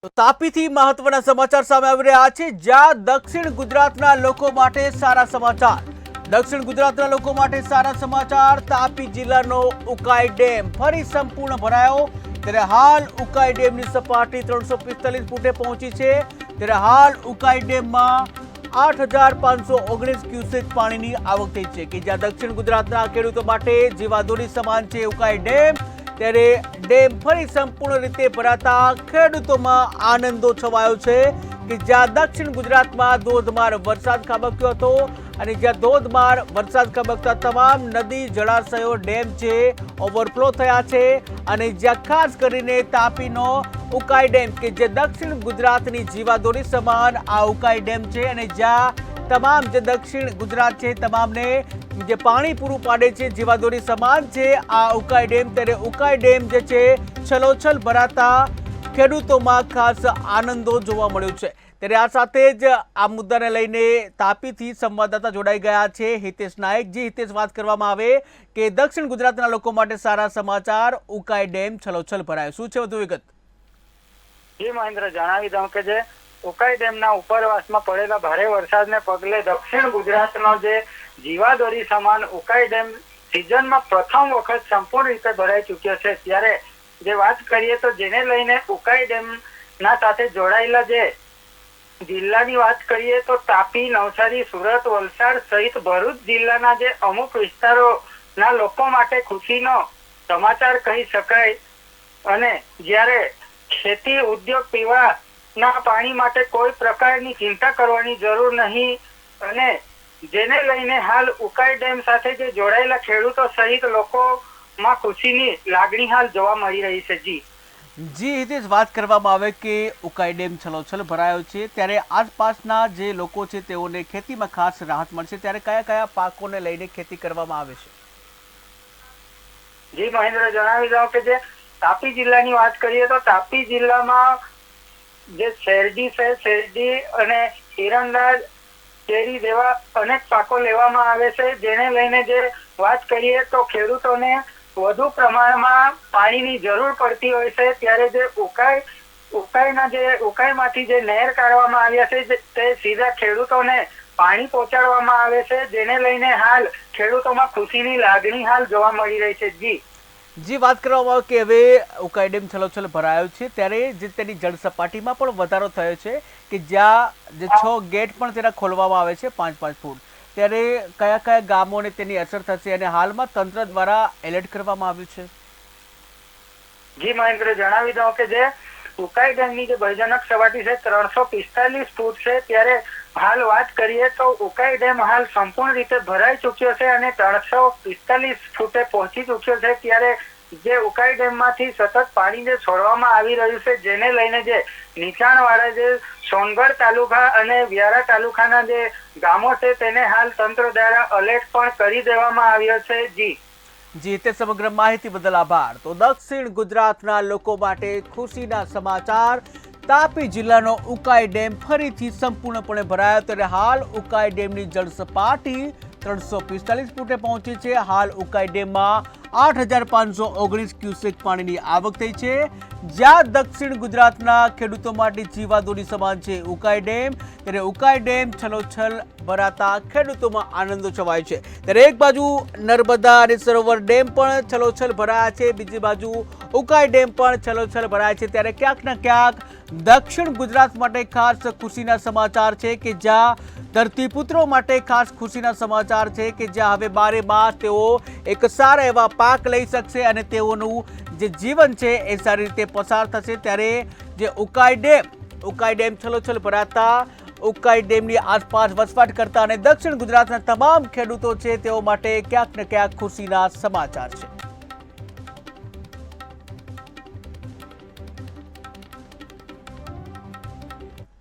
તો તાપીથી મહત્વના સમાચાર સામે આવી રહ્યા છે, જ્યાં દક્ષિણ ગુજરાતના લોકો માટે સારા સમાચાર। દક્ષિણ ગુજરાતના લોકો માટે સારા સમાચાર। તાપી જિલ્લાનો ઉકાઈ ડેમ ફરી સંપૂર્ણ ભરાયો। ત્યારે હાલ ઉકાઈ ડેમની સપાટી 345 ફૂટે પહોંચી છે। ત્યારે હાલ ઉકાઈ ડેમમાં 8,519 ક્યુસેક પાણીની આવક થઈ છે, કે જ્યાં દક્ષિણ ગુજરાતના ખેડૂતો માટે જીવાદોરી સમાન છે ઉકાઈ ડેમ। ત્યારે ડેમ ફરી સંપૂર્ણ રીતે ભરાતા ખેડૂતોમાં આનંદો છવાયો છે, કે જ્યાં દક્ષિણ ગુજરાતમાં ધોધમાર વરસાદ ખાબક્યો હતો અને જ્યાં ધોધમાર વરસાદ ખાબકતા તમામ નદી જળાશયો ડેમ છે ઓવરફ્લો થયા છે અને જ્યાં ખાસ કરીને તાપીનો ઉકાઈ ડેમ કે જે દક્ષિણ ગુજરાતની જીવાદોરી સમાન આ ઉકાઈ ડેમ છે અને જ્યાં તમામ જે દક્ષિણ ગુજરાત છે તમામને જે પાણી પૂરું પાડે છે જીવાદોરી સમાન છે આ ઉકાઈ ડેમ। ત્યારે ઉકાઈ ડેમ જે છે છલોછલ ભરાતા ખેડૂતોમાં ખાસ આનંદો જોવા મળ્યો છે। ત્યારે આ સાથે જ આ મુદ્દાને લઈને તાપીથી સંવાદદાતા જોડાઈ ગયા છે હિતેશ નાયક। જે હિતેશ, વાત કરવામાં આવે કે દક્ષિણ ગુજરાતના લોકો માટે સારા સમાચાર, ઉકાઈ ડેમ છલોછલ ભરાયો, શું છે વધુ વિગત? જી મહેન્દ્ર, જણાવી દઉં કે જે ઉકાઈ ડેમના ઉપરવાસમાં પડેલા ભારે વરસાદને પગલે દક્ષિણ ગુજરાતનો જે જીવાદોરી સમાન ઉકાઈ ડેમ સિઝનમાં પ્રથમ વખત સંપૂર્ણ રીતે ભરાઈ ચૂક્યો છે। ત્યારે જે વાત કરીએ તો જેને લઈને ઉકાઈ ડેમના સાથે જોડાયેલા જે જિલ્લાની વાત કરીએ તો તાપી, નવસારી, સુરત, વલસાડ સહિત ભરૂચ જિલ્લાના જે અમુક વિસ્તારોના લોકો માટે ખુશીનો સમાચાર કહી શકાય। અને જ્યારે ખેતી, ઉદ્યોગ, પીવાના પાણી માટે કોઈ પ્રકારની ચિંતા કરવાની જરૂર નહીં અને જેને લઈને હાલ ઉકાઈ ડેમ સાથે જે જોડાયેલા ખેડૂતો સહિત લોકોમાં ખુશીની લાગણી હાલ જોવા મળી રહી છે। જી હિતેશ, વાત કરવામાં આવે કે ઉકાઈ ડેમ છલોછલ ભરાયો છે, ત્યારે આસપાસના જે લોકો છે તેઓને ખેતીમાં ખાસ રાહત મળશે। ત્યારે કયા કયા પાકોને લઈને ખેતી કરવામાં આવે છે? જી મહેન્દ્ર, જણાવી દઉં કે જે તાપી જિલ્લાની વાત કરીએ તો તાપી જિલ્લામાં જે શેરડી છે, શેરડી અને એરંડા, કેરી જેવા અનેક પાકો લેવામાં આવે છે। જેને લઈને જે વાત કરીએ તો ખેડૂતોને વધુ પ્રમાણમાં પાણીની જરૂર પડતી હોય છે। ત્યારે જે ઉકાઈમાંથી જે નહેર કાઢવામાં આવ્યા છે તે સીધા ખેડૂતોને પાણી પહોંચાડવામાં આવે છે, જેને લઈને હાલ ખેડૂતોમાં ખુશીની લાગણી હાલ જોવા મળી રહી છે। જી વાત કરવામાં આવે કે હવે ઉકાઈ ડેમ છલોછલ ભરાયો છે, ત્યારે જે તેની જળ સપાટીમાં પણ વધારો થયો છે, કે જ્યાં જે 6 ગેટ પણ તેના ખોલવામાં આવે છે 5-5 ફૂટ। ત્યારે કયા કયા ગામોને તેની અસર થશે અને હાલમાં તંત્ર દ્વારા એલર્ટ કરવામાં આવ્યું છે? જી મહેન્દ્ર, જણાવી દઉં કે જે ઉકાઈ ડેમની જે ભયજનક સપાટી છે 345 ફૂટ છે। ત્યારે હાલ વાત કરીએ તો ઉકાઈ ડેમ હાલ સંપૂર્ણ રીતે ભરાઈ ચૂક્યો છે અને 345 ફૂટે પહોંચી ચૂક્યો છે। ત્યારે જે ઉકાઈ ડેમમાંથી સતત પાણી જે છોડવામાં આવી રહ્યું છે, જેને લઈને જે નીચાણવાળા જે સોનગઢ તાલુકા અને વ્યારા તાલુકાના જે ગામો છે તેને હાલ તંત્ર દ્વારા એલર્ટ પણ કરી દેવામાં આવ્યો છે। જી તે સમગ્ર માહિતી બદલ આભાર। તો દક્ષિણ ગુજરાતના લોકો માટે ખુશીના સમાચાર, તાપી જિલ્લાનો ઉકાઈ ડેમ ફરીથી સંપૂર્ણપણે ભરાયો। ત્યારે હાલ ઉકાઈ ડેમની જળ સપાટી 345 ફૂટે પહોંચી છે। હાલ ઉકાઈ ડેમમાં 8,519 ક્યુસેક પાણીની આવક થઈ છે, જ્યાં દક્ષિણ ગુજરાતના ખેડૂતો માટે જીવાદોરી સમાન છે ઉકાઈ ડેમ। ત્યારે ઉકાઈ ડેમ છલોછલ ભરાતા ખેડૂતોમાં આનંદો છવાય છે। ત્યારે એક બાજુ નર્મદા અને સરોવર ડેમ પણ છલોછલ ભરાયા છે, બીજી બાજુ ઉકાઈ ડેમ પણ છલોછલ ભરાયા છે। ત્યારે ક્યાંક ને ક્યાંક દક્ષિણ ગુજરાત માટે ખાસ ખુશીના સમાચાર છે, કે જ્યાં ધરતીપુત્રો માટે ખાસ ખુશીના સમાચાર છે, કે જ્યાં હવે બારે માસ તેઓ એક સારા એવા પાક લઈ શકશે અને તેઓનું જે જીવન છે એ સારી રીતે પસાર થશે। ત્યારે જે ઉકાઈ ડેમ છલોછલ ભરાતા ઉકાઈ ડેમની આસપાસ વસવાટ કરતા અને દક્ષિણ ગુજરાતના તમામ ખેડૂતો છે તેઓ માટે ક્યાંક ને ક્યાંક ખુશીના સમાચાર છે।